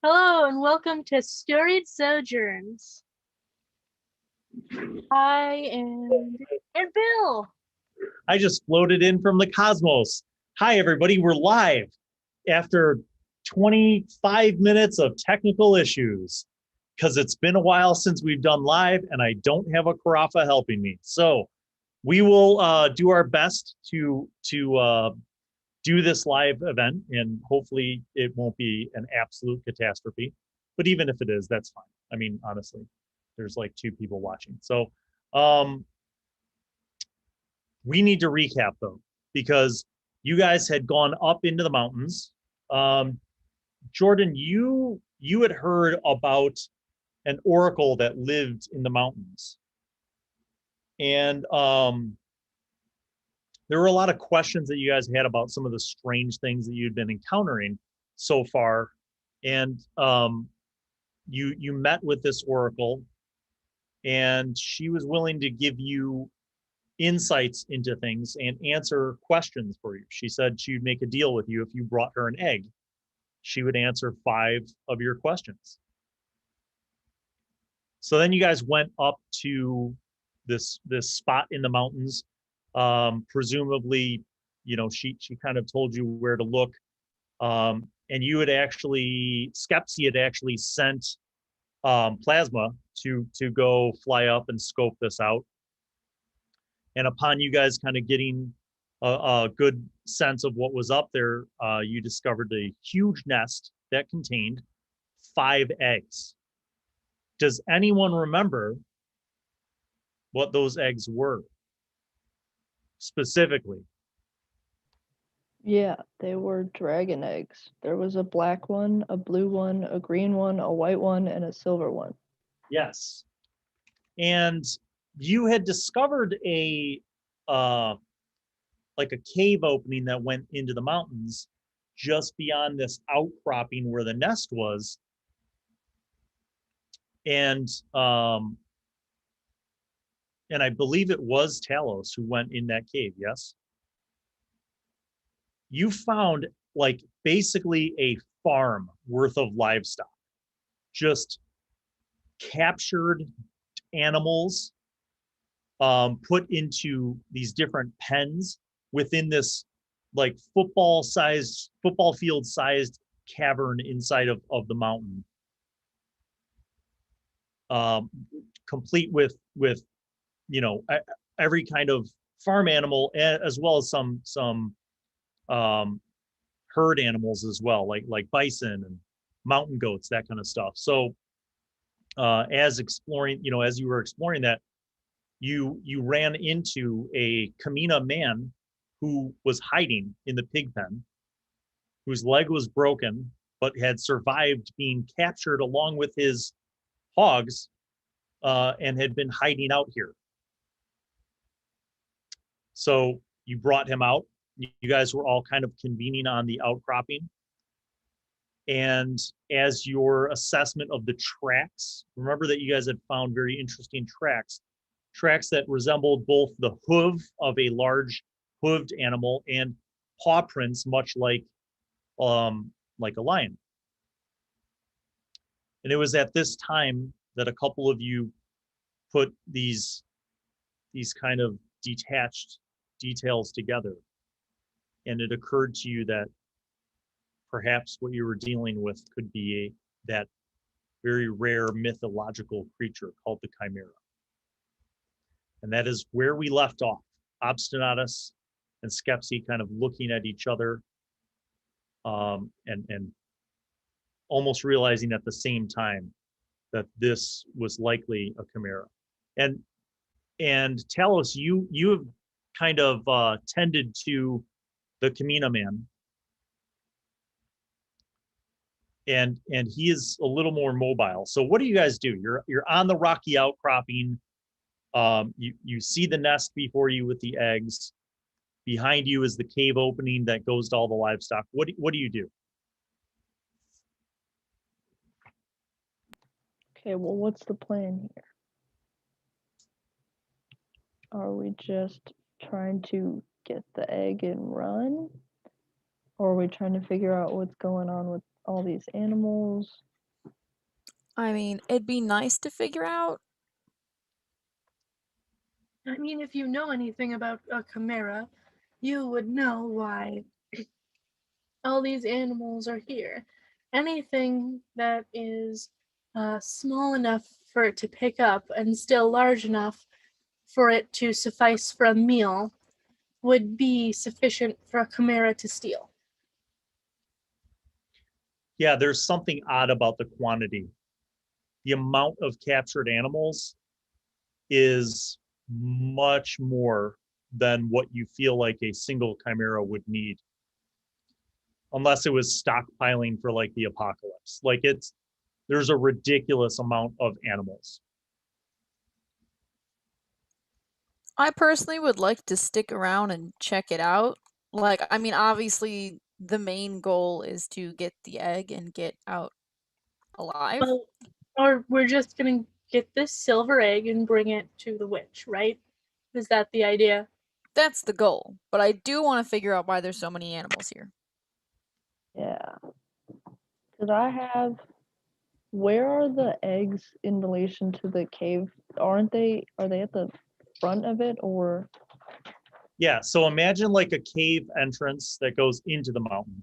Hello and welcome to Storied Sojourns. And Bill. I just floated in from the cosmos. Hi, everybody. We're live after 25 minutes of technical issues because it's been a while since we've done live and I don't have a carafa helping me. So we will do our best to do this live event, and hopefully it won't be an absolute catastrophe. But even if it is, that's fine. I mean, honestly, there's like 2 people watching. So we need to recap though, because you guys had gone up into the mountains. Jordan, you had heard about an oracle that lived in the mountains. And there were a lot of questions that you guys had about some of the strange things that you'd been encountering so far. And you met with this oracle, and she was willing to give you insights into things and answer questions for you. She said she would make a deal with you if you brought her an egg. She would answer 5 of your questions. So then you guys went up to this spot in the mountains. Presumably, you know, she kind of told you where to look. And you had actually, Skepsi had actually sent Plasma to go fly up and scope this out. And upon you guys kind of getting a good sense of what was up there, you discovered a huge nest that contained 5 eggs. Does anyone remember what those eggs were specifically? Yeah, they were dragon eggs. There was a black one, a blue one, a green one, a white one, and a silver one. Yes. And you had discovered a like a cave opening that went into the mountains just beyond this outcropping where the nest was. And I believe it was Talos who went in that cave, yes? You found like basically a farm worth of livestock, just captured animals, put into these different pens within this like football field sized cavern inside of the mountain, complete with you know, every kind of farm animal, as well as some herd animals as well, like bison and mountain goats, that kind of stuff. So as exploring, you know, as you were exploring that, you ran into a Kamina man who was hiding in the pig pen, whose leg was broken, but had survived being captured along with his hogs, and had been hiding out here. So you brought him out. You guys were all kind of convening on the outcropping. And as your assessment of the tracks, remember that you guys had found very interesting tracks that resembled both the hoof of a large hooved animal and paw prints, much like a lion. And it was at this time that a couple of you put these kind of detached details together. And it occurred to you that perhaps what you were dealing with could be that very rare mythological creature called the Chimera. And that is where we left off. Obstinatus and Skepsi kind of looking at each other, and almost realizing at the same time that this was likely a Chimera. And Talos, you have kind of tended to the Kamina man, and he is a little more mobile. So what do you guys do? You're on the rocky outcropping. You see the nest before you with the eggs. Behind you is the cave opening that goes to all the livestock. What do you do? Okay, well, what's the plan here? Are we just trying to get the egg and run? Or are we trying to figure out what's going on with all these animals? I mean, it'd be nice to figure out. I mean, if you know anything about a chimera, you would know why all these animals are here. Anything that is small enough for it to pick up and still large enough for it to suffice for a meal would be sufficient for a chimera to steal. Yeah, there's something odd about the quantity. The amount of captured animals is much more than what you feel like a single chimera would need. Unless it was stockpiling for like the apocalypse. Like there's a ridiculous amount of animals. I personally would like to stick around and check it out. Like, I mean, obviously, the main goal is to get the egg and get out alive. Well, or we're just gonna get this silver egg and bring it to the witch, right? Is that the idea? That's the goal. But I do want to figure out why there's so many animals here. Yeah. Could I have... Where are the eggs in relation to the cave? Are they at the front of it, or... Yeah, so imagine like a cave entrance that goes into the mountain,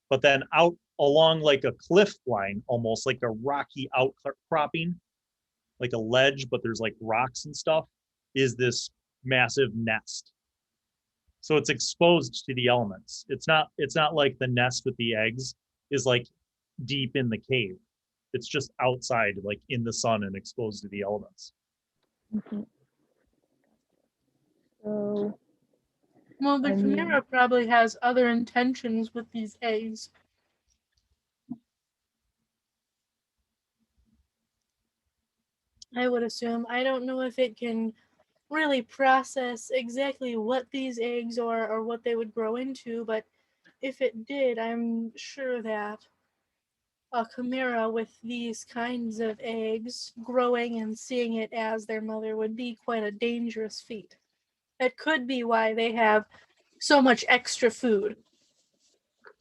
but then out along like a cliff line, almost like a rocky outcropping, like a ledge, but there's like rocks and stuff, is this massive nest. So it's exposed to the elements. It's not like the nest with the eggs is like deep in the cave. It's just outside, like in the sun and exposed to the elements. Mhm. So... Well, the I mean- chimera probably has other intentions with these eggs. I would assume. I don't know if it can really process exactly what these eggs are or what they would grow into, but if it did, I'm sure that a chimera with these kinds of eggs growing and seeing it as their mother would be quite a dangerous feat. That could be why they have so much extra food.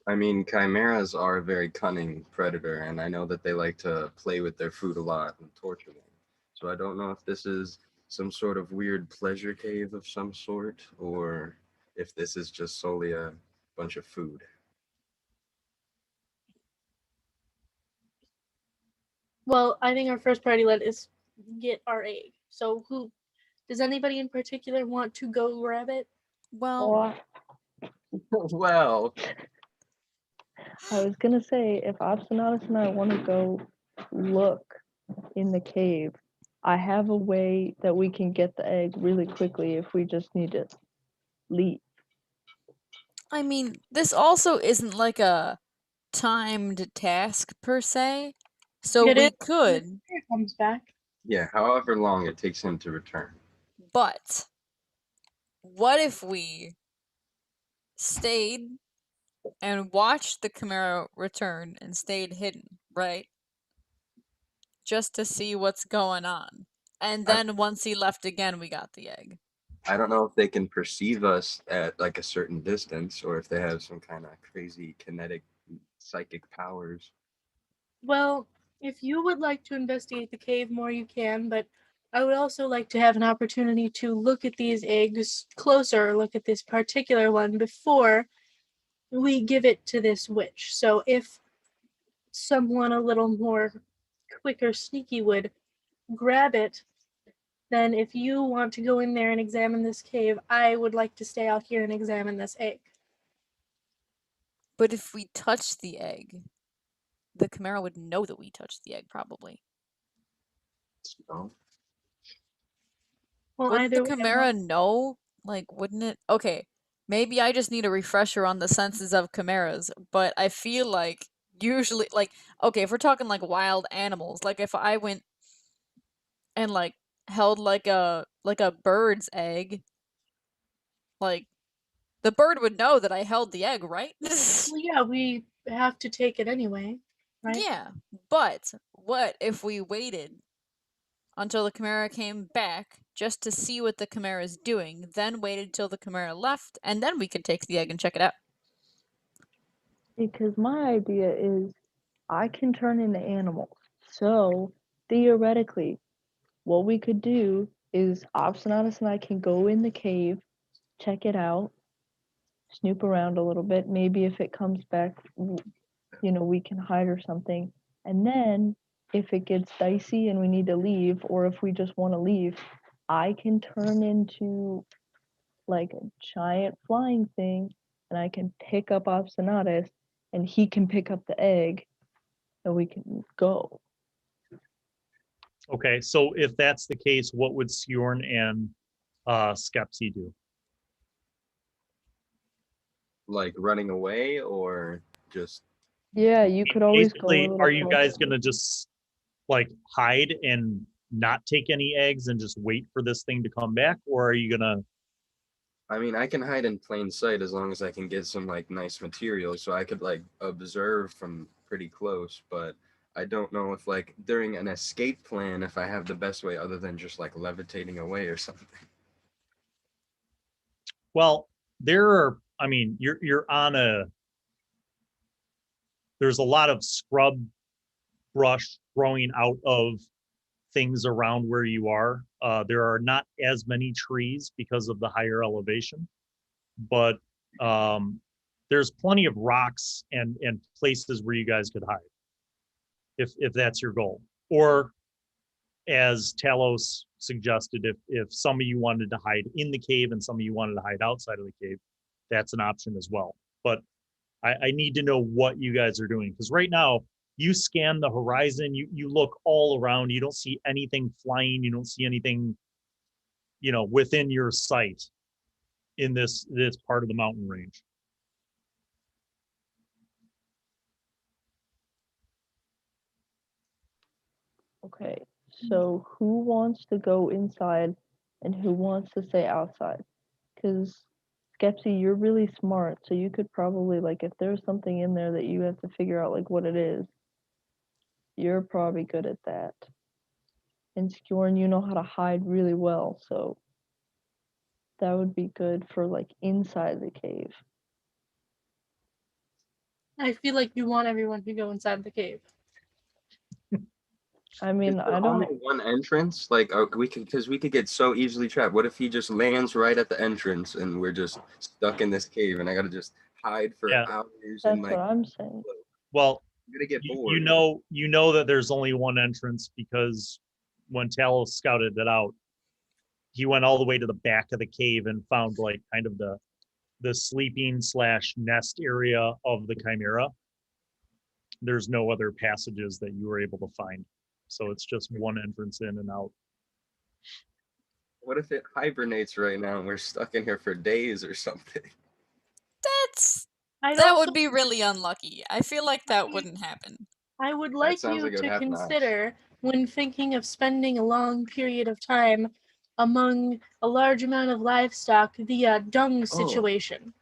I mean, chimeras are a very cunning predator, and I know that they like to play with their food a lot and torture them. So I don't know if this is some sort of weird pleasure cave of some sort, or if this is just solely a bunch of food. Well, I think our first priority is get our egg. So who does anybody in particular want to go grab it? Well, Well, I was gonna say, if Obstinatus and I want to go look in the cave, I have a way that we can get the egg really quickly if we just need to leave. I mean, this also isn't like a timed task per se. So It we is. could, Here comes back. yeah, however long it takes him to return. but what if we stayed and watched the chimera return and stayed hidden, right? Just to see what's going on. And then once he left again, we got the egg. I don't know if they can perceive us at like a certain distance, or if they have some kind of crazy kinetic psychic powers. Well, if you would like to investigate the cave more, you can, but I would also like to have an opportunity to look at these eggs closer, look at this particular one before we give it to this witch. So if someone a little more quick or sneaky would grab it, then if you want to go in there and examine this cave, I would like to stay out here and examine this egg. But if we touch the egg, the chimera would know that we touched the egg, probably. So, Well, Wouldn't the either way, chimera know? Like, wouldn't it? Okay, maybe I just need a refresher on the senses of chimeras, but I feel like usually, like, okay, if we're talking like wild animals, like if I went and like held like a bird's egg, like the bird would know that I held the egg, right? well, yeah, we have to take it anyway, right? Yeah, but what if we waited until the chimera came back just to see what the chimera is doing, then waited till the chimera left, and then we could take the egg and check it out? Because my idea is I can turn into animals. So theoretically, what we could do is Obstinatus and I can go in the cave, check it out, snoop around a little bit. Maybe if it comes back, we can hide or something. And then if it gets dicey and we need to leave, or if we just want to leave, I can turn into like a giant flying thing and I can pick up Obstinatus and he can pick up the egg and we can go. Okay, so if that's the case, what would Skjorn and Skepsi do? Like running away or just Yeah, you could always go. Basically, are you guys gonna just like hide and not take any eggs and just wait for this thing to come back, or are you gonna? I mean, I can hide in plain sight as long as I can get some like nice materials, so I could like observe from pretty close. But I don't know if like during an escape plan, if I have the best way other than just like levitating away or something. Well, I mean, you're on there's a lot of scrub brush growing out of things around where you are. There are not as many trees because of the higher elevation, but there's plenty of rocks and places where you guys could hide if that's your goal. Or as Talos suggested, if some of you wanted to hide in the cave and some of you wanted to hide outside of the cave, that's an option as well. But I need to know what you guys are doing, because right now you scan the horizon, you look all around, you don't see anything flying, you don't see anything, within your sight in this part of the mountain range. Okay, so who wants to go inside and who wants to stay outside? Because Skepsi, you're really smart, so you could probably, like, if there's something in there that you have to figure out, like, what it is, you're probably good at that. And Skjorn, you know how to hide really well, so that would be good for, like, inside the cave. I feel like you want everyone to go inside the cave. I mean, Is there I only don't. one entrance? Like, we could get so easily trapped. What if he just lands right at the entrance and we're just stuck in this cave and I gotta just hide for Yeah. hours That's and like what I'm saying. Well, I'm gonna get you bored. know that there's only one entrance, because when Talos scouted it out, he went all the way to the back of the cave and found like kind of the sleeping / nest area of the Chimera. There's no other passages that you were able to find, so it's just one entrance in and out. What if it hibernates right now and we're stuck in here for days or something? That would be really unlucky. I feel like that wouldn't happen. I would like sounds you like it would to happen to us. consider, when thinking of spending a long period of time among a large amount of livestock, the dung situation.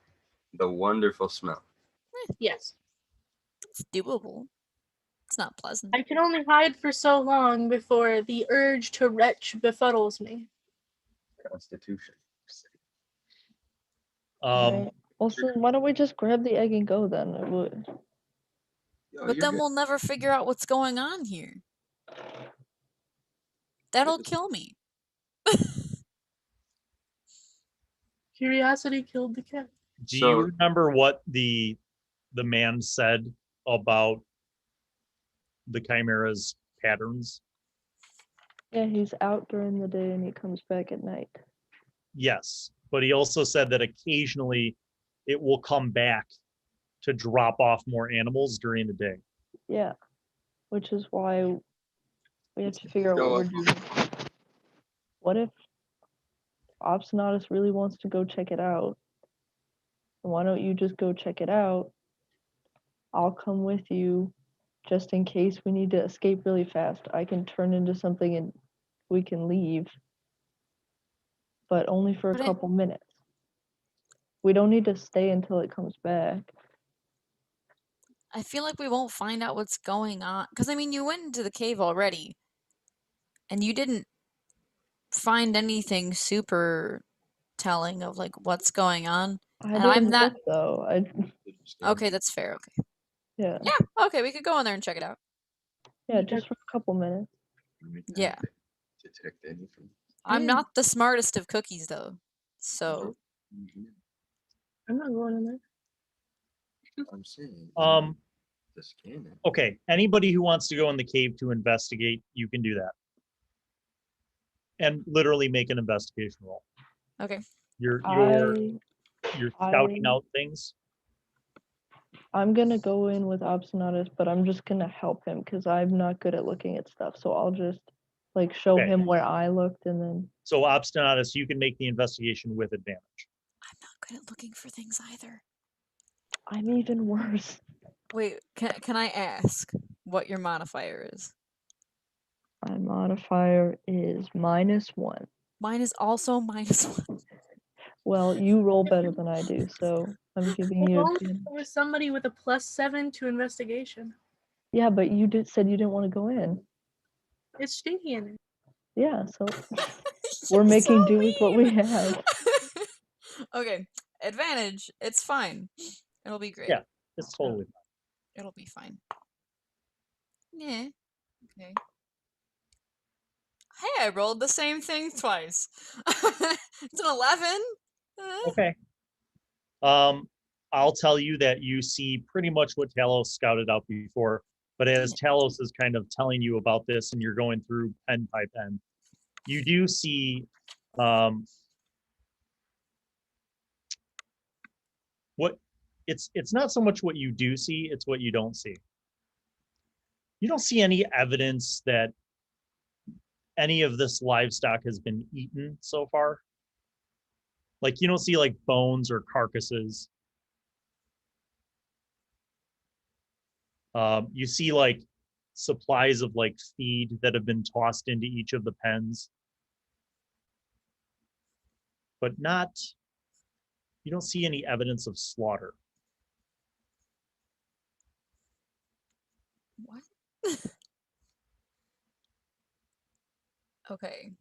The wonderful smell. Yes. It's doable. It's not pleasant. I can only hide for so long before the urge to retch befuddles me. Constitution. Right. Well, so why don't we just grab the egg and go then? It would. Yo, But you're then good. we'll never figure out what's going on here. That'll kill me. Curiosity killed the cat. Do you remember what the man said about the Chimera's patterns? Yeah, he's out during the day and he comes back at night. Yes, but he also said that occasionally it will come back to drop off more animals during the day. Yeah, which is why we have to figure out what we're doing. What if Obstinatus really wants to go check it out? And why don't you just go check it out? I'll come with you just in case we need to escape really fast. I can turn into something and we can leave, but only for a couple minutes. We don't need to stay until it comes back. I feel like we won't find out what's going on. Because, I mean, you went into the cave already. And you didn't find anything super telling of, like, what's going on. I didn't look, though. Okay, that's fair. Okay. Yeah. Yeah. Okay, we could go in there and check it out. Yeah, just for a couple minutes. Yeah. Detect anything. I'm Mm. not the smartest of cookies though, so I'm not going in there. I'm saying. The scanner. Okay, anybody who wants to go in the cave to investigate, you can do that. And literally make an investigation roll. okay. You're I scouting out things. I'm gonna go in with Obstinatus, but I'm just gonna help him because I'm not good at looking at stuff. So I'll just like show Okay. him where I looked, and then So Obstinatus, you can make the investigation with advantage. I'm not good at looking for things either. I'm even worse. Wait, can I ask what your modifier is? My modifier is -1. Mine is also -1. Well, you roll better than I do, so I'm giving you Well, advantage. there was somebody with a +7 to investigation. Yeah, but you said you didn't want to go in. It's stinky in it. Yeah, so we're making do with what we have. Okay, advantage. It's fine. It'll be great. Yeah. It's totally fine. It'll be fine. Yeah. Okay. Hey, I rolled the same thing twice. It's an 11. Okay. I'll tell you that you see pretty much what Talos scouted out before, but as Talos is kind of telling you about this and you're going through pen by pen, you do see what it's not so much what you do see, it's what you don't see. You don't see any evidence that any of this livestock has been eaten so far. Like you don't see like bones or carcasses. You see like supplies of like feed that have been tossed into each of the pens, but you don't see any evidence of slaughter. What? Okay.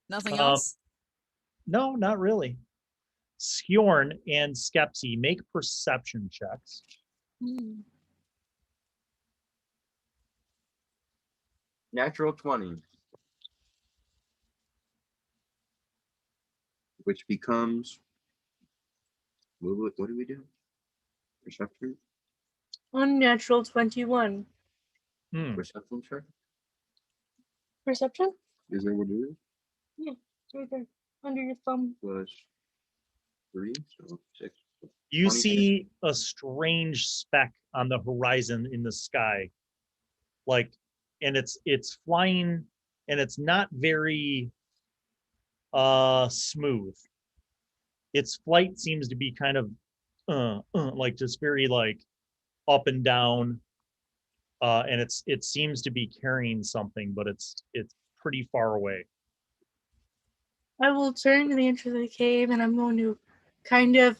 Nothing else? No, not really. Skjorn and Skepsi, make perception checks. Natural 20. Which becomes. What do we do? Perception? Unnatural 21. Perception check? Perception? Is that what it is? Yeah, it's right there. Under your thumb. Plus 3, so 6. You 26. see a strange speck on the horizon in the sky. Like, and it's flying and it's not very smooth. Its flight seems to be kind of like just very like up and down. And it seems to be carrying something, but it's pretty far away. I will turn to the entrance of the cave and I'm going to kind of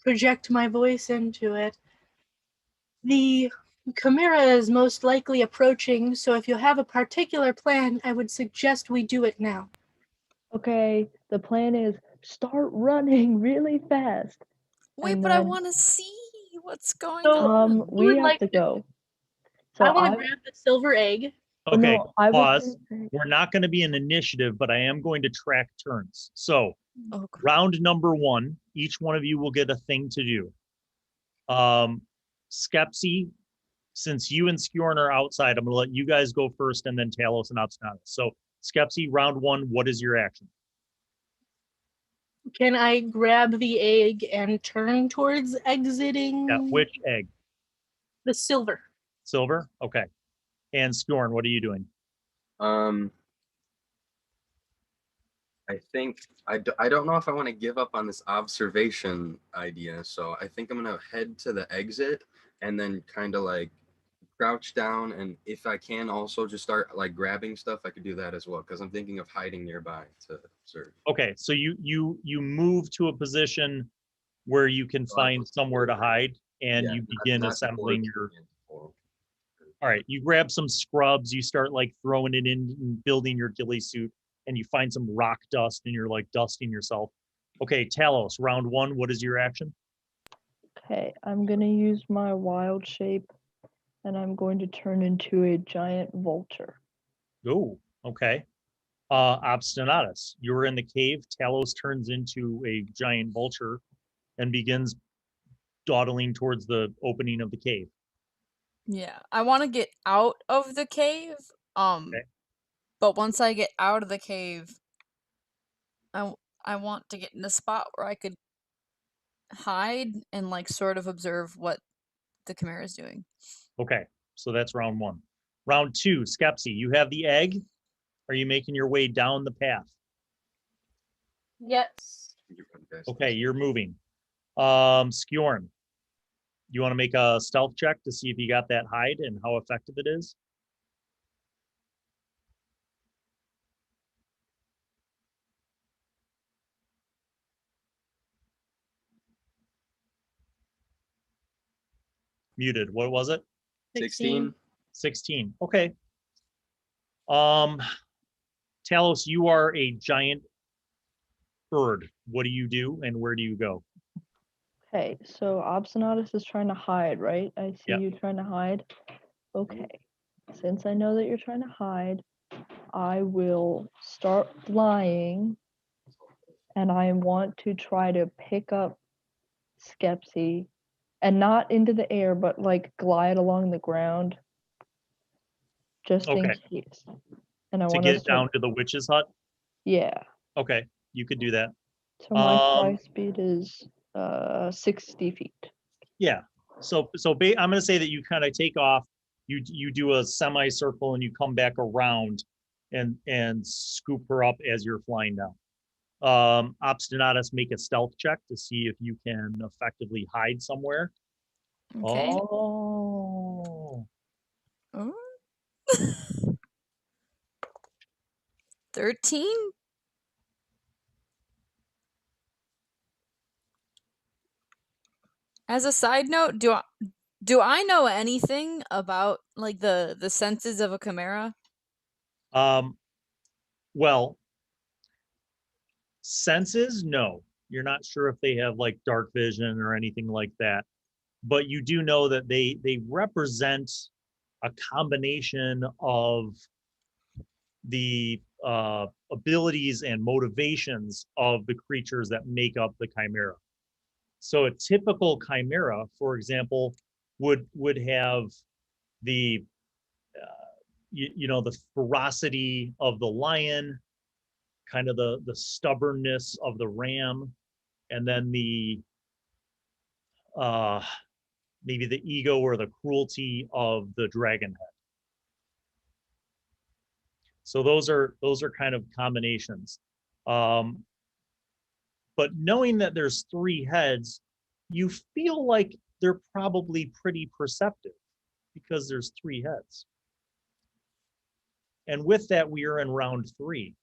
project my voice into it. The chimera is most likely approaching, so if you have a particular plan, I would suggest we do it now. Okay, the plan is start running really fast. Wait, and but I then- want to see what's going So- on. We would have like to to- go. So I want to grab the silver egg. Okay, no, I was pause. gonna say- We're not going to be an initiative, but I am going to track turns. So Oh, crap. round number 1, each one of you will get a thing to do. Skepsi, since you and Skjorn are outside, I'm going to let you guys go first and then Talos and Obstinatus. So Skepsi, round 1, what is your action? Can I grab the egg and turn towards exiting? Yeah, which egg? The silver. Silver? Okay. And Skjorn, what are you doing? I think I don't know if I want to give up on this observation idea, so I think I'm gonna head to the exit and then kind of like crouch down, and if I can also just start like grabbing stuff, I could do that as well because I'm thinking of hiding nearby to observe. Okay, so you move to a position where you can find somewhere to hide, and you begin assembling your. All right, you grab some scrubs, you start like throwing it in and building your ghillie suit, and you find some rock dust and you're like dusting yourself. Okay, Talos, round 1, what is your action? Okay, I'm gonna use my wild shape and I'm going to turn into a giant vulture. Oh, okay. Obstinatus, you were in the cave. Talos turns into a giant vulture and begins dawdling towards the opening of the cave. Yeah, I want to get out of the cave. Okay. But once I get out of the cave, I want to get in a spot where I could hide and like sort of observe what the Chimera is doing. Okay, so that's round 1. Round 2, Skepsi, you have the egg. Are you making your way down the path? Yes. Okay, you're moving. Skjorn, you want to make a stealth check to see if you got that hide and how effective it is? Muted. What was it? 16. 16. Okay. Talos, you are a giant bird. What do you do and where do you go? Okay, so Obstinatus is trying to hide, right? I see Yep. you trying to hide. Okay, since I know that you're trying to hide, I will start flying, and I want to try to pick up Skepsi, and not into the air, but like glide along the ground, just in Okay. case. And I To want get to start, down to the witch's hut? yeah. Okay, you could do that. So my fly speed is 60 feet. Yeah. I'm going to say that you kind of take off. You do a semicircle and you come back around and scoop her up as you're flying down. Obstinatus, make a stealth check to see if you can effectively hide somewhere. Okay. Oh. Oh. 13? As a side note, do I know anything about like the senses of a chimera? Well, senses, no. You're not sure if they have like dark vision or anything like that. But you do know that they represent a combination of the abilities and motivations of the creatures that make up the chimera. So a typical chimera, for example, would have the the ferocity of the lion, kind of the stubbornness of the ram, and then the maybe the ego or the cruelty of the dragon head. So those are kind of combinations. But knowing that there's 3 heads, you feel like they're probably pretty perceptive because there's 3 heads. And with that, we are in round 3.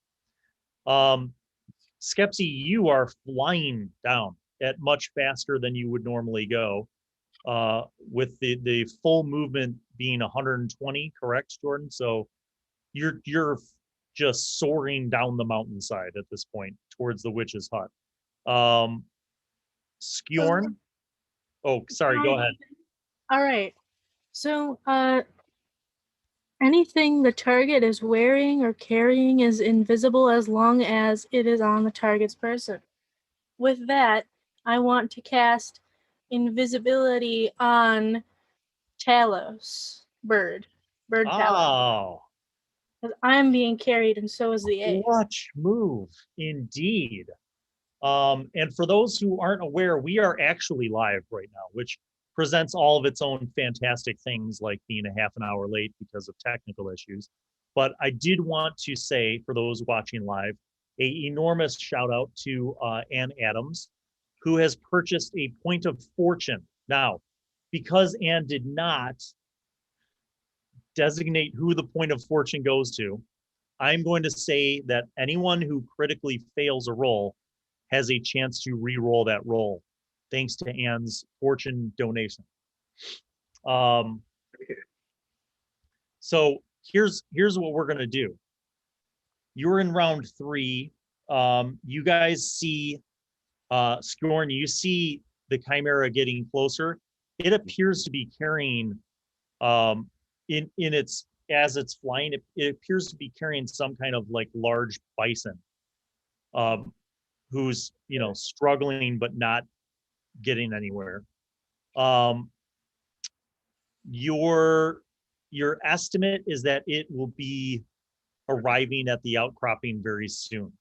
Skepsi, you are flying down at much faster than you would normally go. With the full movement being 120, correct, Jordan? So you're just soaring down the mountainside at this point towards the witch's hut. Skjorn. Oh, sorry, go ahead. All right. So, anything the target is wearing or carrying is invisible as long as it is on the target's person. With that, I want to cast invisibility on Talos, bird Talos. Oh, Because I'm being carried and so is the egg. clutch move indeed. And for those who aren't aware, we are actually live right now, which presents all of its own fantastic things, like being a half an hour late because of technical issues. But I did want to say, for those watching live, an enormous shout out to Ann Adams, who has purchased a point of fortune. Now, because Ann did not designate who the point of fortune goes to, I'm going to say that anyone who critically fails a roll has a chance to re-roll that roll, thanks to Ann's fortune donation. So here's what we're gonna do. You're in round 3. You guys see Skjorn, you see the chimera getting closer. It appears to be carrying In its as it's flying, it appears to be carrying some kind of like large bison, who's struggling but not getting anywhere. Your estimate is that it will be arriving at the outcropping very soon.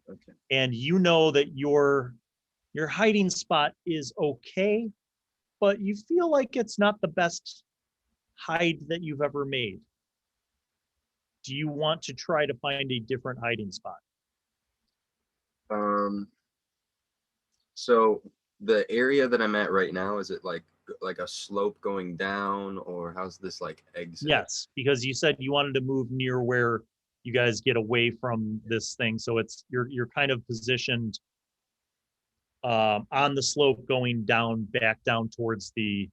Okay. And you know that your hiding spot is okay, but you feel like it's not the best hide that you've ever made. Do you want to try to find a different hiding spot? So the area that I'm at right now, is it like a slope going down, or how's this like exit? Yes, because you said you wanted to move near where you guys get away from this thing. So it's you're kind of positioned on the slope going down, back down towards the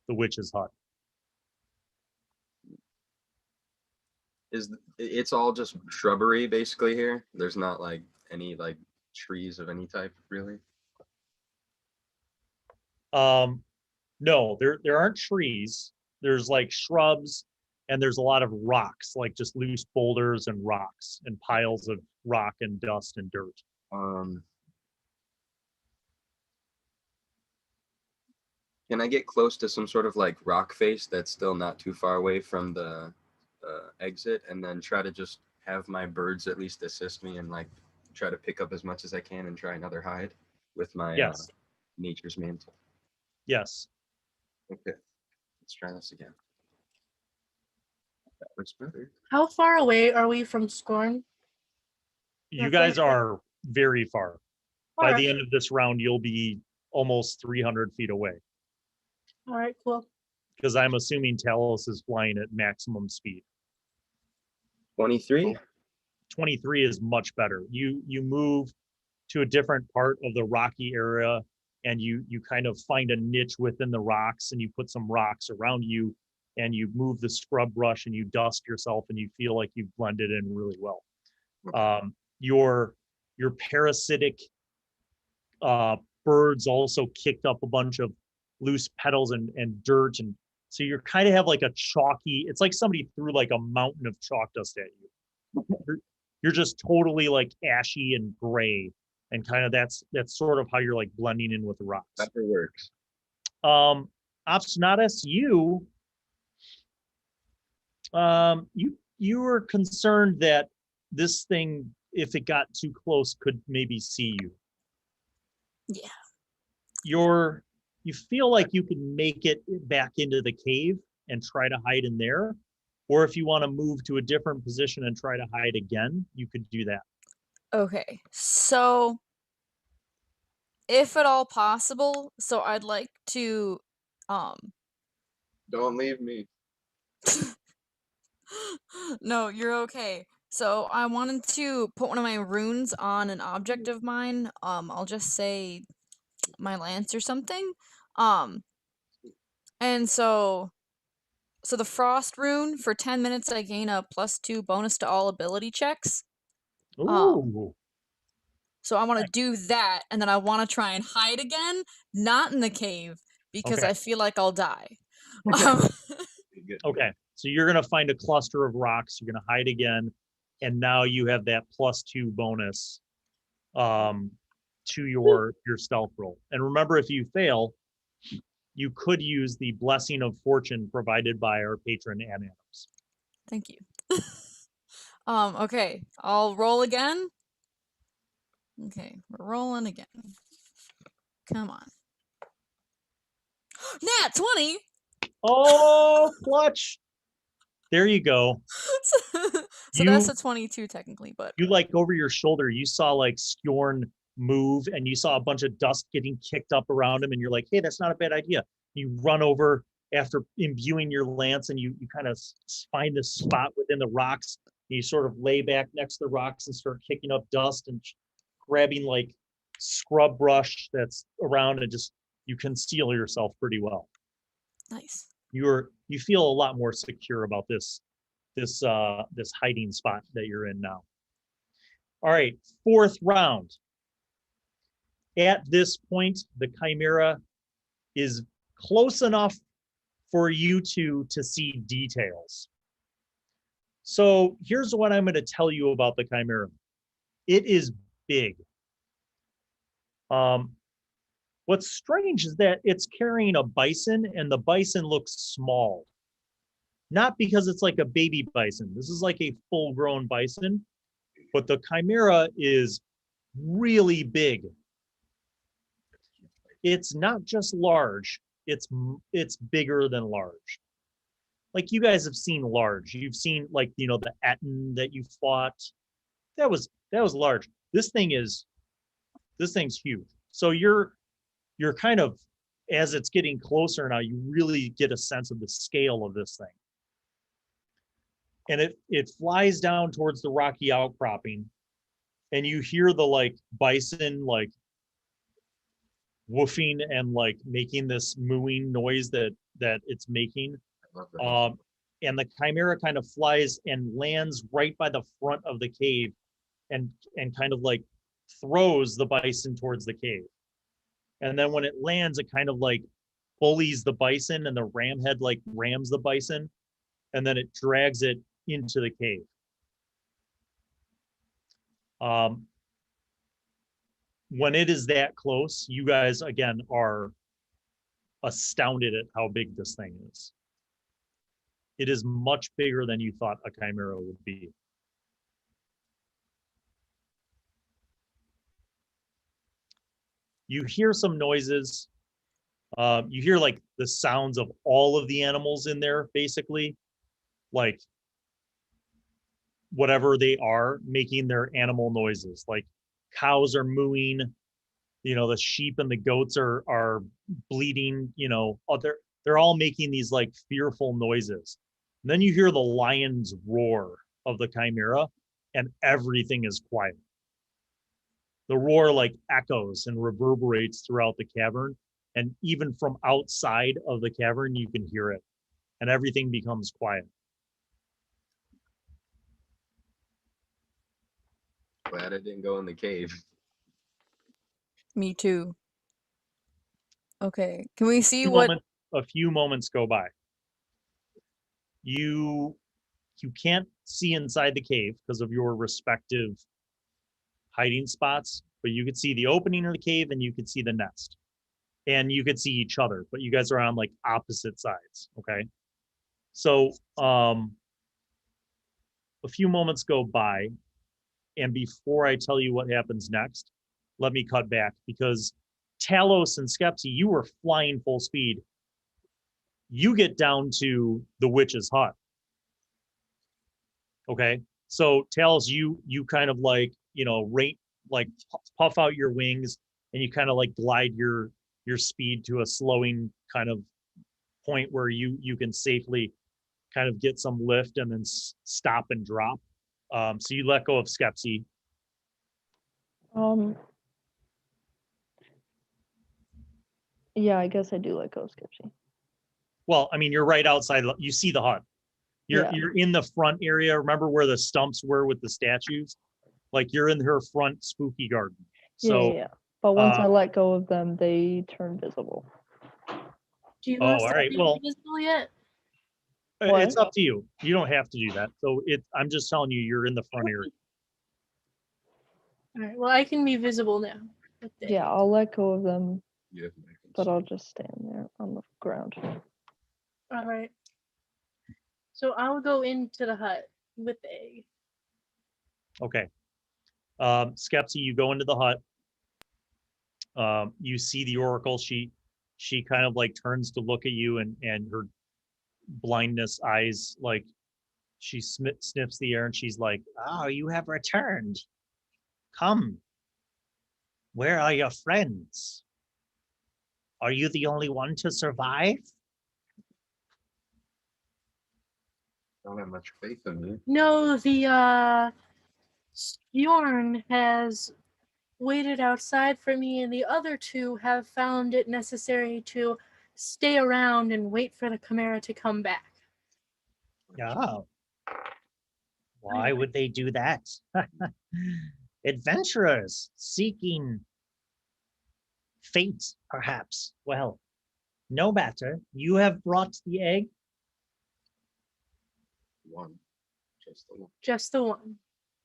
witch's hut. It's all just shrubbery basically here? There's not like any like trees of any type, really? No, there aren't trees. There's like shrubs, and there's a lot of rocks, like just loose boulders and rocks and piles of rock and dust and dirt. Can I get close to some sort of like rock face that's still not too far away from the exit, and then try to just have my birds at least assist me and like try to pick up as much as I can and try another hide with my Yes. nature's mantle? Yes. Okay, let's try this again. That looks better. How far away are we from Skjorn? You Okay. guys are very far. By Alright. the end of this round, you'll be almost 300 feet away, All right, cool. because I'm assuming Talos is flying at maximum speed. 23. 23 is much better. You move to a different part of the rocky area, and you kind of find a niche within the rocks, and you put some rocks around you, and you move the scrub brush, and you dust yourself, and you feel like you've blended in really well. Your parasitic birds also kicked up a bunch of loose petals and dirt, and so you kind of have like a chalky, it's like somebody threw like a mountain of chalk dust at you. You're just totally like ashy and gray, and kind of that's sort of how you're like blending in with the rocks. That works. Obstinatus, you were concerned that this thing, if it got too close, could maybe see you. Yeah. You feel like you can make it back into the cave and try to hide in there, or if you want to move to a different position and try to hide again, you could do that. Okay, so if at all possible, so I'd like to Don't leave me. No, you're okay. So I wanted to put one of my runes on an object of mine. I'll just say my lance or something. And so the frost rune, for 10 minutes I gain a +2 bonus to all ability checks. Ooh. So I want to do that, and then I want to try and hide again, not in the cave, because Okay. I feel like I'll die. Okay, so you're gonna find a cluster of rocks, you're gonna hide again, and now you have that +2 bonus to your stealth roll. And remember, if you fail, you could use the blessing of fortune provided by our patron Ann Adams. Thank you. Okay, I'll roll again. Okay, we're rolling again. Come on. Nat 20! Oh, clutch! There you go. So that's a 22 technically, but You like over your shoulder, you saw like Skjorn move, and you saw a bunch of dust getting kicked up around him, and you're like, hey, that's not a bad idea. You run over after imbuing your lance, and you kind of find this spot within the rocks. You sort of lay back next to the rocks and start kicking up dust and grabbing like scrub brush that's around, and just you conceal yourself pretty well. nice. You feel a lot more secure about this hiding spot that you're in now. All right, 4th round. At this point, the Chimera is close enough for you to see details. So here's what I'm going to tell you about the Chimera. It is big. What's strange is that it's carrying a bison, and the bison looks small. Not because it's like a baby bison. This is like a full-grown bison, but the Chimera is really big. It's not just large, it's bigger than large. Like you guys have seen large. You've seen like, you know, the Etten that you fought. That was large. This thing's huge. So you're kind of, as it's getting closer now, you really get a sense of the scale of this thing. And it flies down towards the rocky outcropping, and you hear the like bison like woofing and like making this mooing noise that it's making. I love that. And the Chimera kind of flies and lands right by the front of the cave, and kind of like throws the bison towards the cave. And then when it lands, it kind of like bullies the bison, and the ram head like rams the bison, and then it drags it into the cave. When it is that close, you guys again are astounded at how big this thing is. It is much bigger than you thought a Chimera would be. You hear some noises. You hear like the sounds of all of the animals in there, basically, like whatever they are, making their animal noises. Like cows are mooing, you know, the sheep and the goats are bleating, you know, they're all making these like fearful noises. And then you hear the lion's roar of the Chimera, and everything is quiet. The roar like echoes and reverberates throughout the cavern, and even from outside of the cavern you can hear it, and everything becomes quiet. Glad I didn't go in the cave. Me too. Okay. Can we see Few what? moments- a few moments go by. You can't see inside the cave because of your respective hiding spots, but you could see the opening of the cave, and you could see the nest, and you could see each other, but you guys are on like opposite sides. Okay. So a few moments go by, and before I tell you what happens next, let me cut back, because Talos and Skepsi, you were flying full speed. You get down to the witch's hut. Okay. So Talos, you kind of like, you know, like puff out your wings, and you kind of like glide your speed to a slowing kind of point where you can safely kind of get some lift and then stop and drop. So you let go of Skepsi. Yeah, I guess I do let go of Skepsi. Well, I mean, you're right outside. You see the hut. You're in the front area. Remember where the stumps were with the statues? Like you're in her front spooky garden. So, yeah. But once I let go of them, they turn visible. Do you want all to right. Well, invisible yet? it's up to you. You don't have to do that. So I'm just telling you, you're in the front area. All right. Well, I can be visible now. Yeah, I'll let go of them, Yeah. but I'll just stand there on the ground. All right. So I'll go into the hut with the egg. Okay. Skepsi, you go into the hut. You see the Oracle. She kind of like turns to look at you, and her blindness eyes, like she sniffs the air, and she's like, "Oh, you have returned. Come. Where are your friends? Are you the only one to survive?" Don't have much faith in me. No, the Skjorn has waited outside for me, and the other two have found it necessary to stay around and wait for the Chimera to come back. Oh. Why would they do that? Adventurers seeking fate, perhaps. Well, No matter. You have brought the egg? One. Just the one. Just the one.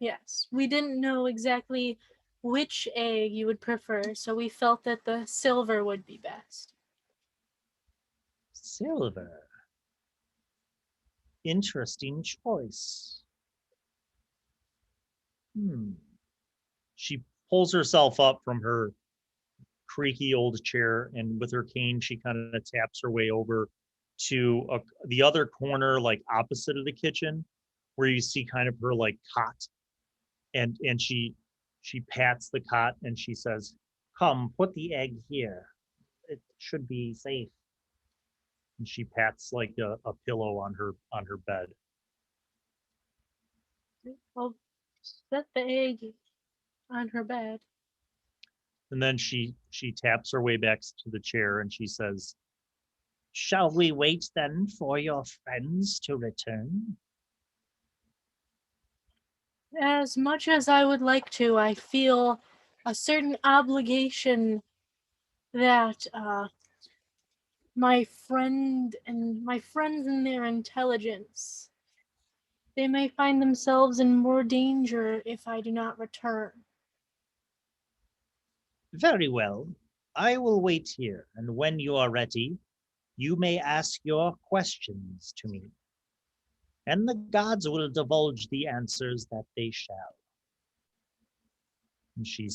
Yes. We didn't know exactly which egg you would prefer, so we felt that the silver would be best. Silver. Interesting choice. She pulls herself up from her creaky old chair, and with her cane, she kind of taps her way over to the other corner, like opposite of the kitchen, where you see kind of her like cot, and she pats the cot and she says, "Come, put the egg here. It should be safe." And she pats like a pillow on her bed. I'll set the egg on her bed. And then she taps her way back to the chair and she says, "Shall we wait then for your friends to return?" As much as I would like to, I feel a certain obligation that my friends and their intelligence, they may find themselves in more danger if I do not return. Very well. I will wait here, and when you are ready, you may ask your questions to me, and the gods will divulge the answers that they shall. And she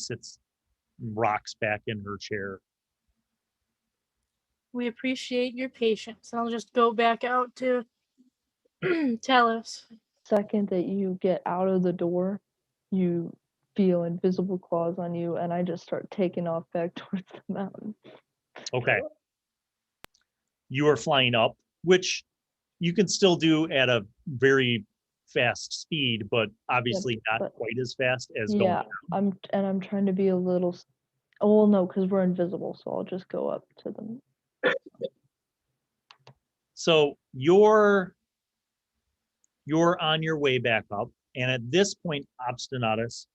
rocks back in her chair. We appreciate your patience. I'll just go back out to Talos. Second that you get out of the door, you feel invisible claws on you, and I just start taking off back towards the mountain. Okay. You are flying up, which you can still do at a very fast speed, but obviously not quite as fast as going down. I'm trying to be a little. Oh well, no, because we're invisible, so I'll just go up to them. So you're on your way back up, and at this point, Obstinatus,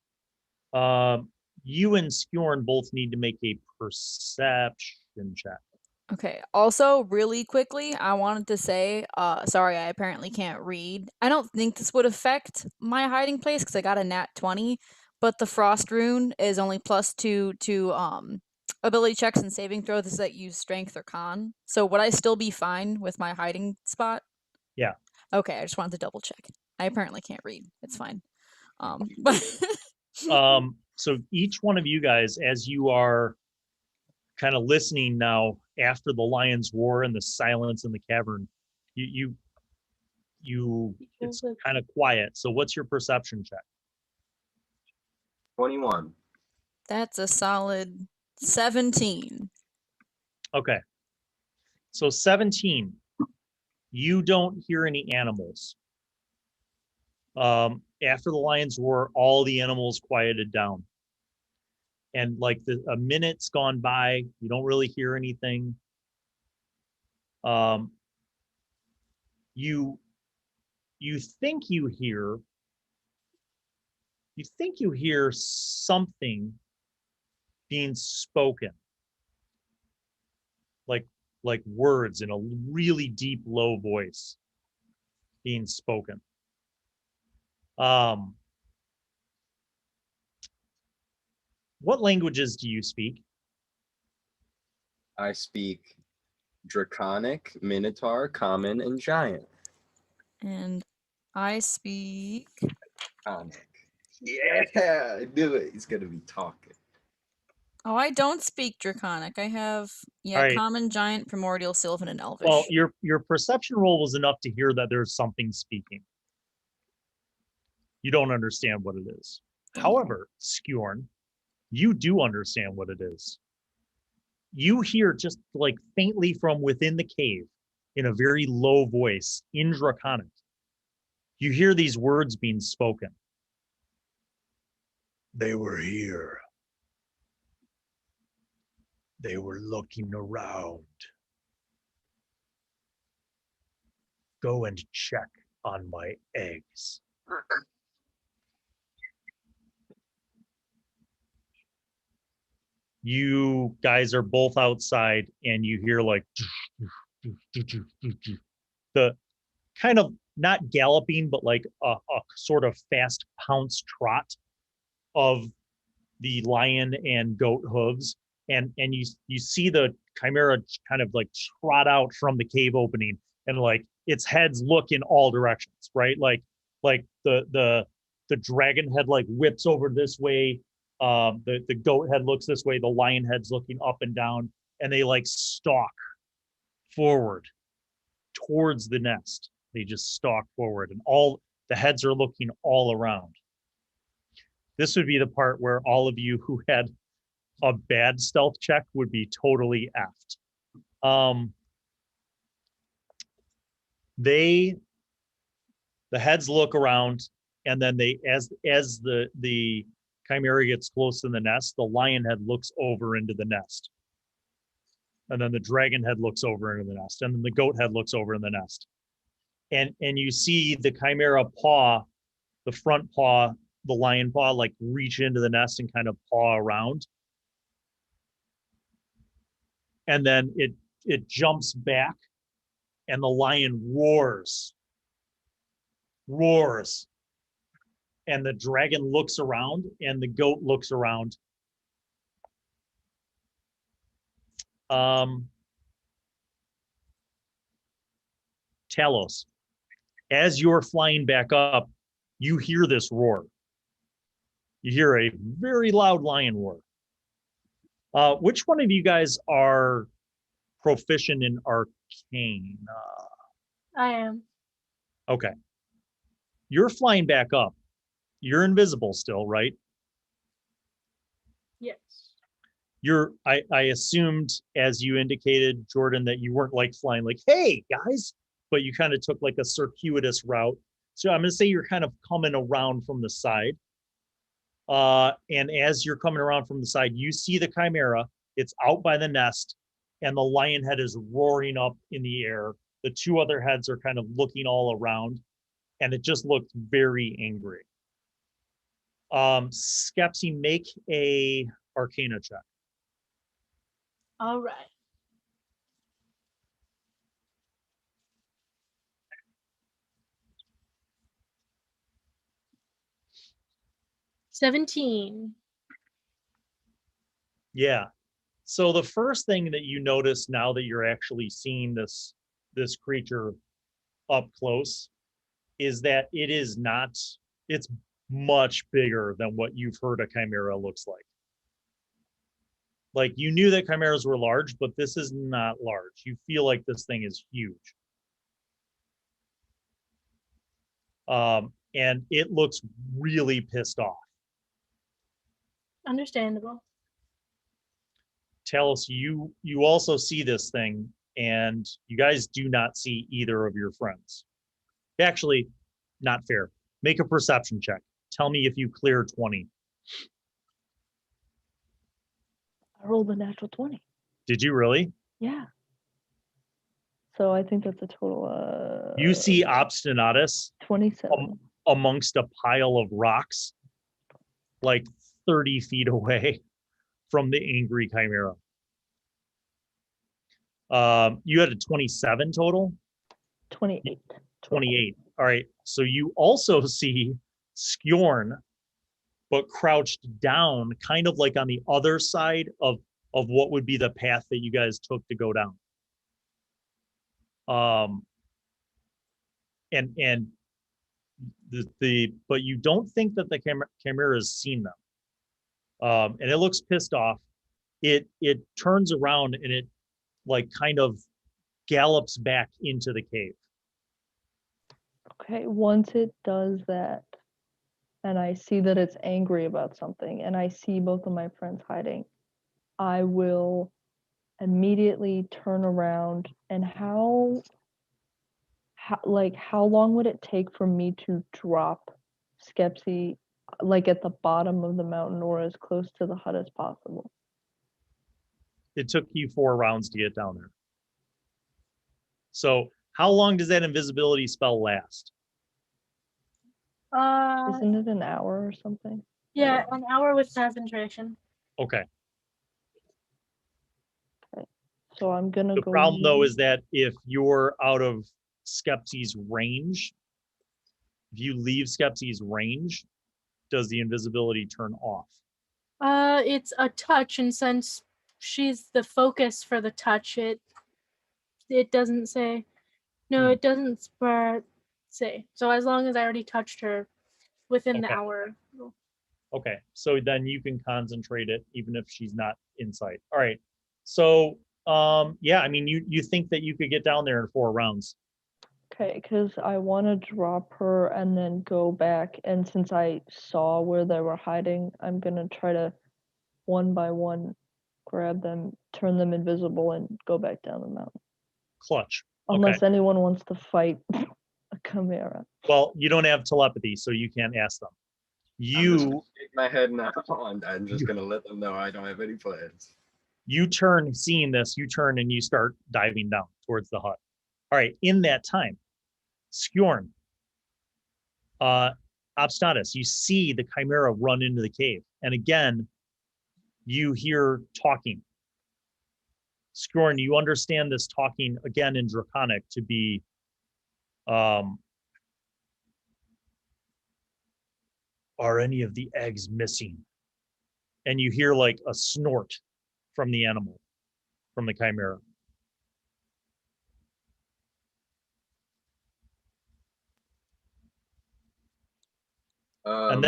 you and Skjorn both need to make a perception check. Okay. Also, really quickly, I wanted to say, sorry, I apparently can't read. I don't think this would affect my hiding place because I got a nat 20, but the frost rune is only +2 to ability checks and saving throws that use strength or con. So would I still be fine with my hiding spot? Yeah. Okay, I just wanted to double check. I apparently can't read. It's fine. So each one of you guys, as you are kind of listening now after the lion's roar and the silence in the cavern, you it's kind of quiet. So what's your perception check? 21. That's a solid 17. Okay. So 17. You don't hear any animals. After the lion's roar, all the animals quieted down. And like a minute's gone by, you don't really hear anything. You think you hear something being spoken, like words in a really deep, low voice being spoken. What languages do you speak? I speak Draconic, Minotaur, Common, and Giant. And I speak... Draconic. Yeah, I knew it. He's going to be talking. Oh, I don't speak Draconic. I have, Right. Common, Giant, Primordial, Sylvan, and Elvish. Well, your perception roll was enough to hear that there's something speaking. You don't understand what it is. However, Skjorn, you do understand what it is. You hear just like faintly from within the cave in a very low voice in Draconic. You hear these words being spoken. They were here. They were looking around. Go and check on my eggs. You guys are both outside and you hear like the kind of not galloping, but like a sort of fast pounce trot of the lion and goat hooves. And you see the chimera kind of like trot out from the cave opening, and like its heads look in all directions, right? Like the dragon head like whips over this way, the goat head looks this way, the lion head's looking up and down, and they like stalk forward towards the nest. They just stalk forward, and all the heads are looking all around. This would be the part where all of you who had a bad stealth check would be totally effed. The heads look around, and then they, as the chimera gets close to the nest, the lion head looks over into the nest. And then the dragon head looks over into the nest. And then the goat head looks over in the nest. And you see the chimera paw, the front paw, the lion paw, like reach into the nest and kind of paw around. And then it jumps back, and the lion roars. And the dragon looks around, and the goat looks around. Talos, as you're flying back up, you hear this roar. You hear a very loud lion roar. Which one of you guys are proficient in arcane? I am. Okay. You're flying back up. You're invisible still, right? Yes. I assumed, as you indicated, Jordan, that you weren't like flying like, hey guys, but you kind of took like a circuitous route. So I'm going to say you're kind of coming around from the side. And as you're coming around from the side, you see the chimera. It's out by the nest, and the lion head is roaring up in the air. The two other heads are kind of looking all around, and it just looked very angry. Skepsi, make a Arcana check. All right. $17. Yeah. So the first thing that you notice now that you're actually seeing this creature up close is that it's much bigger than what you've heard a chimera looks like. Like, you knew that chimeras were large, but this is not large. You feel like this thing is huge. And it looks really pissed off. Understandable. Talos, you also see this thing, and you guys do not see either of your friends. Actually, not fair. Make a perception check. Tell me if you clear 20. I rolled a natural 20. Did you really? Yeah. So I think that's a total You see Obstinatus 27. amongst a pile of rocks, like 30 feet away from the angry chimera. You had a 27 total? 28. 28. All right. So you also see Skjorn, but crouched down, kind of like on the other side of what would be the path that you guys took to go down. And but you don't think that the chimera has seen them. And it looks pissed off. It turns around, and it like kind of gallops back into the cave. Okay, once it does that, and I see that it's angry about something, and I see both of my friends hiding, I will immediately turn around. And how long would it take for me to drop Skepsi, like at the bottom of the mountain or as close to the hut as possible? It took you 4 rounds to get down there. So how long does that invisibility spell last? Isn't it an hour or something? Yeah, an hour with concentration. Okay. So I'm gonna The go. problem though is that if you're out of Skepsi's range, if you leave Skepsi's range, does the invisibility turn off? It's a touch, and since she's the focus for the touch, it doesn't say. No, it doesn't say. So as long as I already touched her within the Okay. hour. Okay, so then you can concentrate it even if she's not in sight. All right. So yeah, I mean you think that you could get down there in 4 rounds. Okay, because I want to drop her and then go back. And since I saw where they were hiding, I'm gonna try to one by one grab them, turn them invisible, and go back down the mountain. Clutch. Unless Okay. anyone wants to fight a chimera. Well, you don't have telepathy, so you can't ask them. I'm just gonna You shake my head now, and I'm just gonna let them know I don't have any plans. you turn, seeing this, you turn and you start diving down towards the hut. All right, in that time, Skjorn, Obstinatus, you see the chimera run into the cave. And again, you hear talking. Skjorn, you understand this talking again in Draconic to be are any of the eggs missing? And you hear like a snort from the animal, from the chimera. And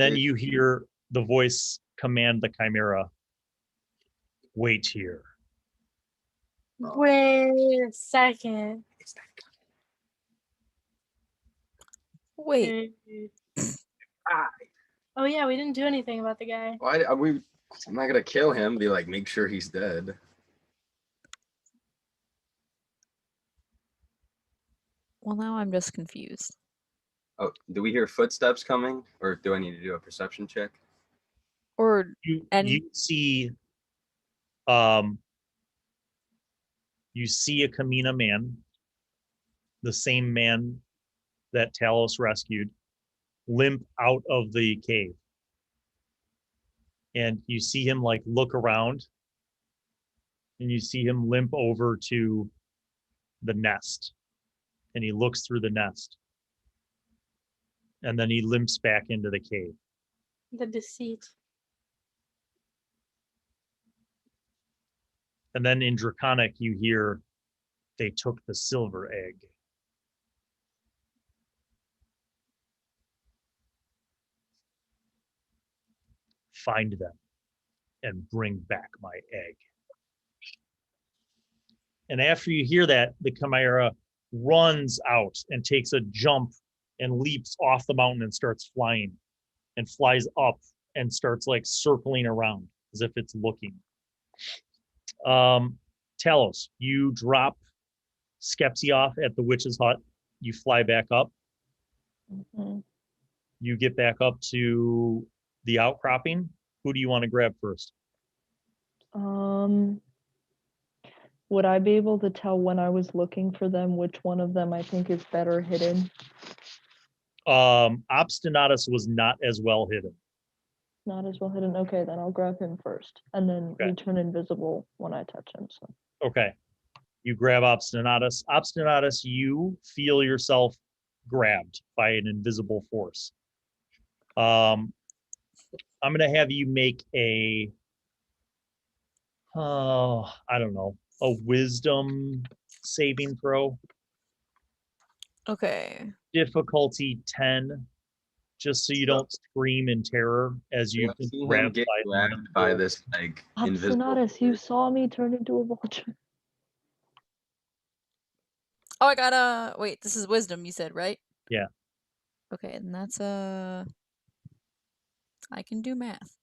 then you hear the voice command the chimera, wait here. Wait a second. Wait. Oh yeah, we didn't do anything about the guy. Why are we? I'm not gonna kill him. Be like, make sure he's dead. Well, now I'm just confused. Oh, do we hear footsteps coming, or do I need to do a perception check? Or You see you see a Kamina man, the same man that Talos rescued, limp out of the cave. And you see him like look around, and you see him limp over to the nest, and he looks through the nest, and then he limps back into the cave. The deceit. And then in Draconic, you hear, they took the silver egg. Find them and bring back my egg. And after you hear that, the chimera runs out and takes a jump and leaps off the mountain and starts flying and flies up and starts like circling around as if it's looking. Talos, you drop Skepsi off at the witch's hut. You fly back up. Mhm. You get back up to the outcropping. Who do you want to grab first? Would I be able to tell when I was looking for them which one of them I think is better hidden? Obstinatus was not as well hidden. Not as well hidden. Okay, then I'll grab him first, and then Okay. he turn invisible when I touch him. So Okay. You grab Obstinatus. Obstinatus, you feel yourself grabbed by an invisible force. I'm going to have you make a, I don't know, a wisdom saving throw. okay. Difficulty 10, just so you don't scream in terror as Yeah, you I see him grabbed get by grabbed by this like invisible. Obstinatus, you saw me turn into a vulture. Oh, I got a wait. This is wisdom. You said right? Yeah. Okay, and that's I can do math.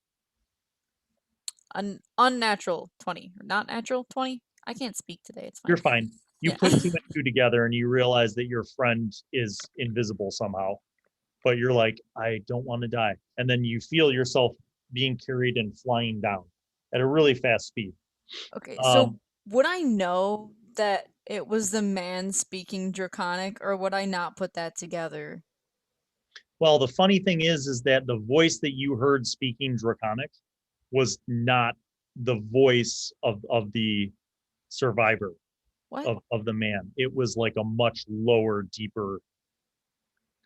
Unnatural 20 or not natural 20. I can't speak today. It's fine. You're fine. You Yeah. put 2 and 2 together and you realize that your friend is invisible somehow, but you're like, I don't want to die. And then you feel yourself being carried and flying down at a really fast speed. Okay, so Um, would I know that it was the man speaking Draconic, or would I not put that together? Well, the funny thing is that the voice that you heard speaking Draconic was not the voice of the survivor What? of the man. It was like a much lower, deeper,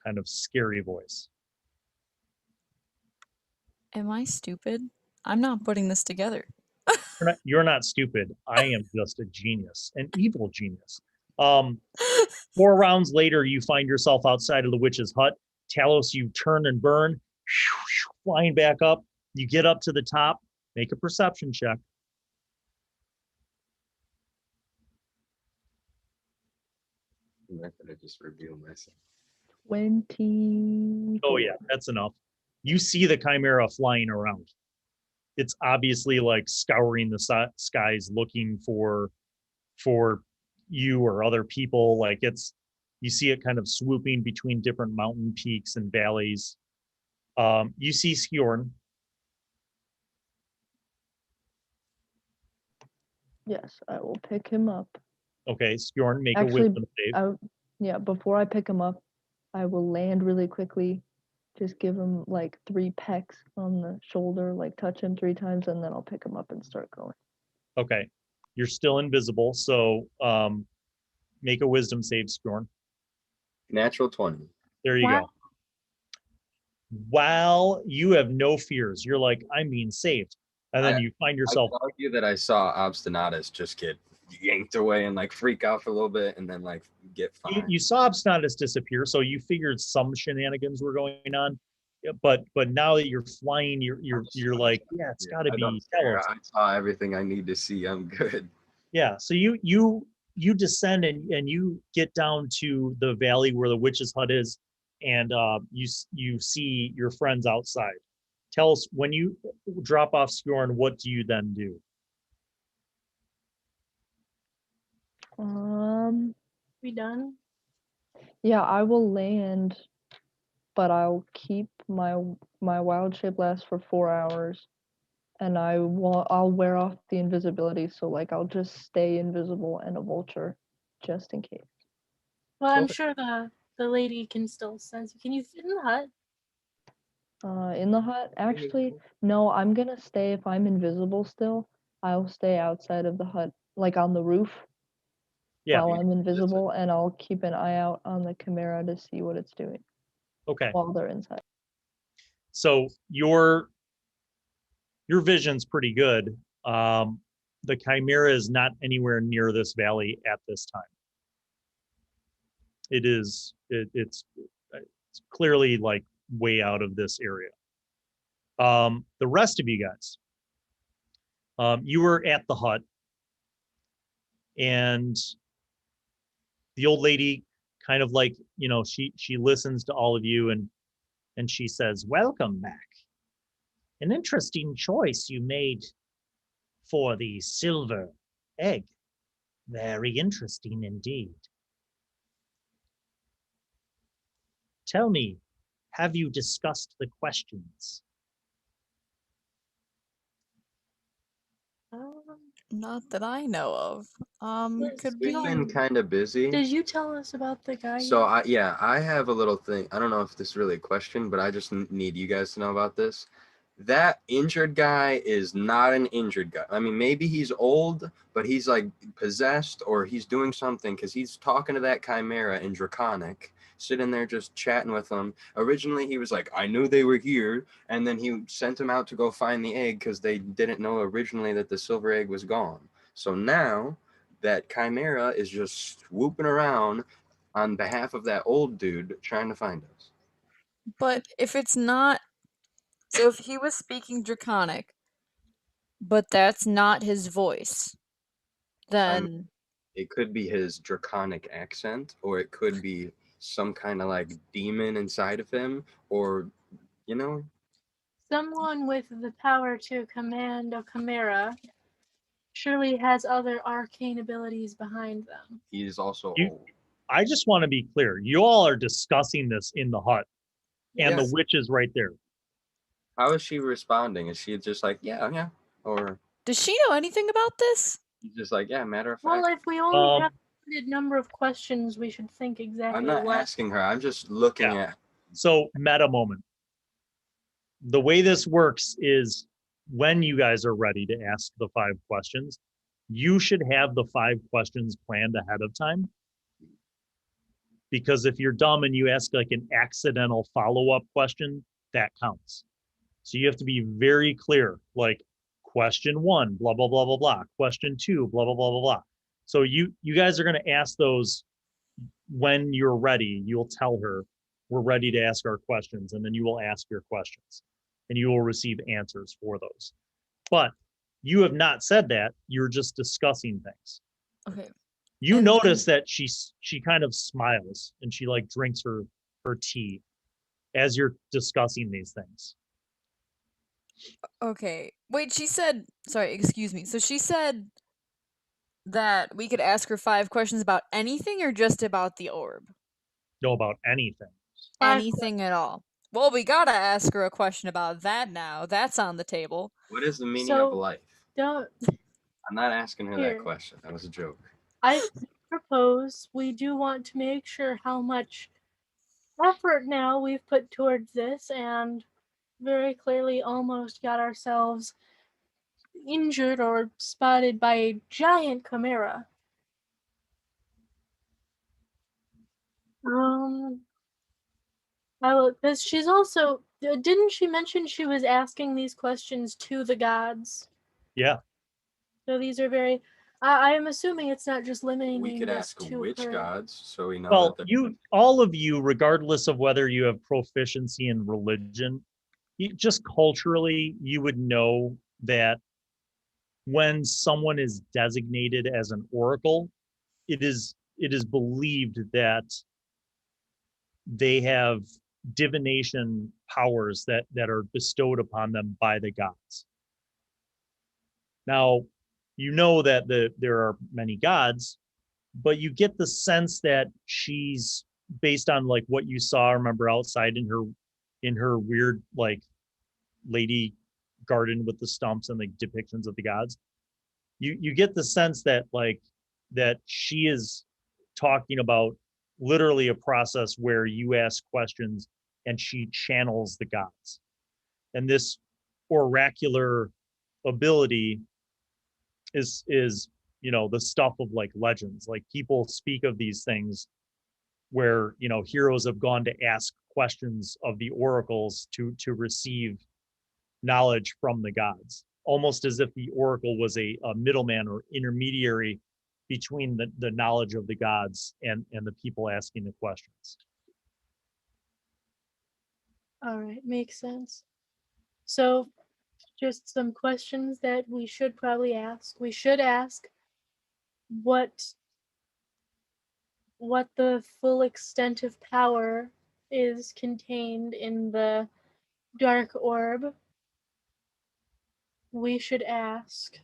kind of scary voice. Am I stupid? I'm not putting this together. You're not stupid. I am just a genius, an evil genius. 4 rounds later, you find yourself outside of the witch's hut. Talos, you turn and burn, flying back up. You get up to the top. Make a perception check. I'm not gonna just reveal myself. 20. Oh yeah, that's enough. You see the chimera flying around. It's obviously like scouring the skies looking for you or other people. Like you see it kind of swooping between different mountain peaks and valleys. You see Skjorn. Yes, I will pick him up. Okay, Skjorn, make Actually, a wisdom save. Yeah, before I pick him up, I will land really quickly. Just give him like 3 pecks on the shoulder, like touch him 3 times, and then I'll pick him up and start going. Okay, you're still invisible, so make a wisdom save, Skjorn. Natural 20. There you go. While you have no fears, you're like, I'm being saved. And then you find yourself. I argue that I saw Obstinatus just get yanked away and like freak out for a little bit and then like get fine. You saw Obstinatus disappear, so you figured some shenanigans were going on. But now that you're flying, you're like, yeah, it's got to be Talos. I saw everything I need to see. I'm good. Yeah. So you descend and you get down to the valley where the witch's hut is, and you see your friends outside. Tell us, when you drop off Skjorn, what do you then do? We done? Yeah, I will land, but I'll keep my wild shape last for 4 hours, and I'll wear off the invisibility, so like I'll just stay invisible and a vulture, just in case. Well, I'm Okay. sure the lady can still sense you. Can you fit in the hut? In the hut? Actually, no, I'm gonna stay. If I'm invisible still, I'll stay outside of the hut, like on the roof, Yeah. while I'm invisible, and I'll keep an eye out on the chimera to see what it's doing Okay. while they're inside. So your vision's pretty good. The chimera is not anywhere near this valley at this time. It's clearly like way out of this area. The rest of you guys, you were at the hut, and the old lady kind of like, she listens to all of you and she says, welcome back. An interesting choice you made for the silver egg. Very interesting indeed. Tell me, have you discussed the questions? Not that I know of. Could We've we? been kind of busy. Did you tell us about the guy? So I have a little thing. I don't know if this is really a question, but I just need you guys to know about this. That injured guy is not an injured guy. I mean, maybe he's old, but he's like possessed or he's doing something because he's talking to that chimera in Draconic, sitting there just chatting with them. Originally, he was like, I knew they were here. And then he sent him out to go find the egg because they didn't know originally that the silver egg was gone. So now that chimera is just swooping around on behalf of that old dude trying to find us. But if it's not, so if he was speaking Draconic, but that's not his voice, then It could be his Draconic accent, or it could be some kind of like demon inside of him, or Someone with the power to command a chimera surely has other arcane abilities behind them. he's also You- old. I just want to be clear. You all are discussing this in the hut, and Yes. the witch is right there. How is she responding? Is she just like, yeah, or does she know anything about this? she's just like, yeah, matter of Well, fact? if we only Um, have a limited number of questions, we should think exactly I'm not what. asking her. I'm just looking Yeah. at. So, meta moment. The way this works is when you guys are ready to ask the 5 questions, you should have the 5 questions planned ahead of time. Because if you're dumb and you ask like an accidental follow-up question, that counts. So you have to be very clear, like question 1, blah, blah, blah, blah, blah. Question 2, blah, blah, blah, blah, blah. So you guys are going to ask those when you're ready. You'll tell her, we're ready to ask our questions, and then you will ask your questions, and you will receive answers for those. But you have not said that. You're just discussing things. Okay. You And notice that she kind of smiles and she like drinks her tea as you're discussing these things. Okay. Wait, she said, sorry, excuse me. So she said that we could ask her 5 questions about anything or just about the orb? Know about anything. 5 Anything at all. Well, we gotta ask her a question about that now. That's on the table. What is the meaning So- of life? Don't. I'm not asking her Here. that question. That was a joke. I propose we do want to make sure how much effort now we've put towards this, and very clearly almost got ourselves injured or spotted by a giant chimera. Because she's also, didn't she mention she was asking these questions to the gods? Yeah. So these are very, I am assuming it's not just limiting We could this ask to which her. gods, so we know. Well, that all of you, regardless of whether you have proficiency in religion, just culturally, you would know that when someone is designated as an oracle, it is believed that they have divination powers that are bestowed upon them by the gods. Now, you know that there are many gods, but you get the sense that she's, based on like what you saw, remember, outside in her weird like lady garden with the stumps and like depictions of the gods, you get the sense that like that she is talking about literally a process where you ask questions and she channels the gods. And this oracular ability is the stuff of like legends. Like people speak of these things where heroes have gone to ask questions of the oracles to receive knowledge from the gods, almost as if the oracle was a middleman or intermediary between the knowledge of the gods and the people asking the questions. All right, makes sense. So, just some questions that we should probably ask. We should ask what the full extent of power is contained in the dark orb. We should ask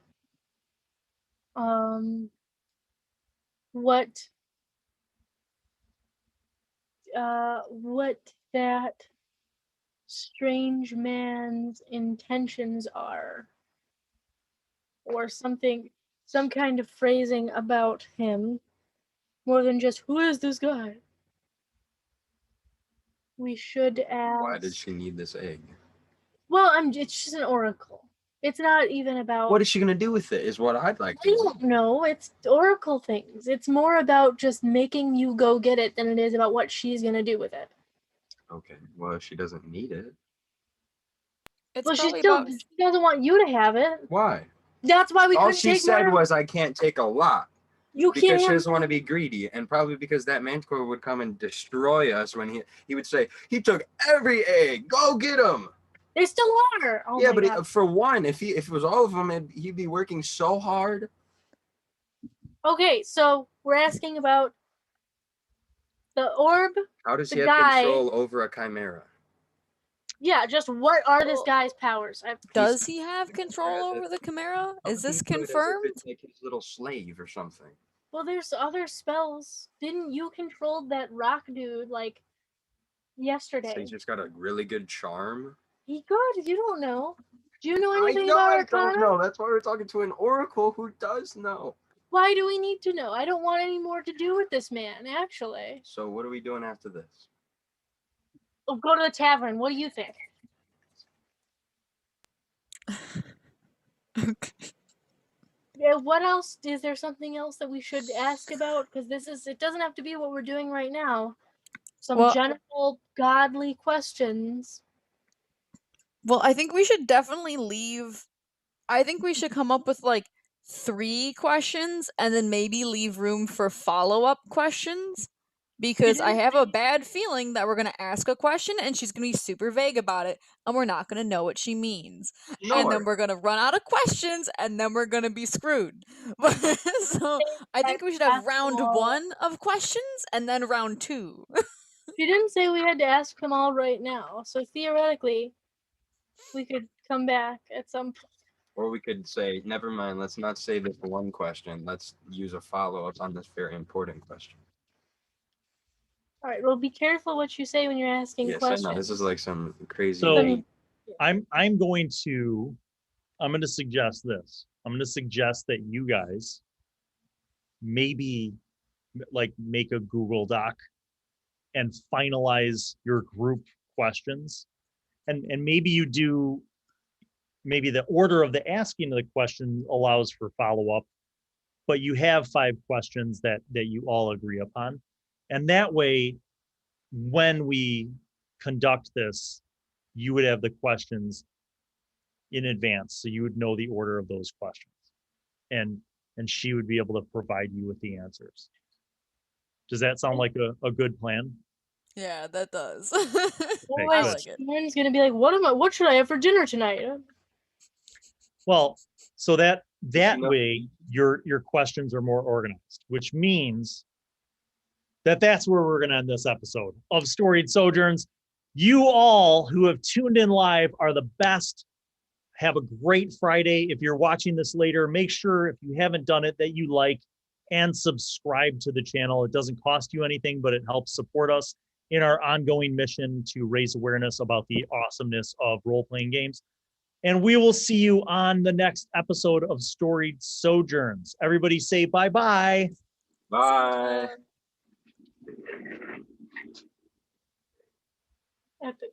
what that strange man's intentions are, or something, some kind of phrasing about him, more than just who is this guy. We should ask. why did she need this egg? Well, it's just an oracle. It's not even about. What is she gonna do with it? Is what I'd like to I know. don't know. It's oracle things. It's more about just making you go get it than it is about what she's gonna do with it. Okay, well, if she doesn't need it, It's Well, she probably still about she doesn't want you to have it. why? That's why we All couldn't she take said more. was, "I can't take a lot." You Because can't she have. doesn't want to be greedy, and probably because that Manticore would come and destroy us when he would say, "He took every egg. Go get him." They still are. Oh yeah, my but God. for one, if it was all of them, he'd be working so hard. Okay, so we're asking about the orb. How does The he have guy- control over a chimera? Yeah, just what are this Well, guy's powers? does he have control over the Chimera? How Is would he this do it as if confirmed? it's like his little slave or something. Well, there's other spells. Didn't you control that rock dude like So yesterday? he's just got a really good charm. He could. You don't know. Do you know anything I about don't Arcana? know. That's why we're talking to an oracle who does know. Why do we need to know? I don't want any more to do with this man, actually. So what are we doing after this? Oh, go to the tavern. What do you think? Yeah, what else? Is there something else that we should ask about? Because it doesn't have to be what we're doing right now. Some Well- general godly questions. Well, I think we should definitely leave. I think we should come up with like 3 questions and then maybe leave room for follow-up questions. Because I have a bad feeling that we're going to ask a question and she's going to be super vague about it and we're not going to know what she means. And then we're going to run out of questions and then we're going to be screwed. So I think we should have round 1 of questions and then round 2. She didn't say we had to ask them all right now, so theoretically, we could come back at some point. Or we could say, never mind, let's not say this one question. Let's use a follow-up on this very important question. All right, well, be careful what you say when you're asking Yes, questions. I know. This is like some crazy So thing. I'm going to suggest this. I'm going to suggest that you guys maybe like make a Google Doc and finalize your group questions. And maybe you do, maybe the order of the asking of the question allows for follow-up, but you have 5 questions that you all agree upon. And that way, when we conduct this, you would have the questions in advance, so you would know the order of those questions, and she would be able to provide you with the answers. Does that sound like a good plan? Yeah, that does. Okay, I good. like it. Someone's gonna be like, what should I have for dinner tonight? Well, so that know- way your questions are more organized, which means that's where we're going to end this episode of Storied Sojourns. You all who have tuned in live are the best. Have a great Friday. If you're watching this later, make sure, if you haven't done it, that you like and subscribe to the channel. It doesn't cost you anything, but it helps support us in our ongoing mission to raise awareness about the awesomeness of role-playing games. And we will see you on the next episode of Storied Sojourns. Everybody say bye-bye. Bye. Epic.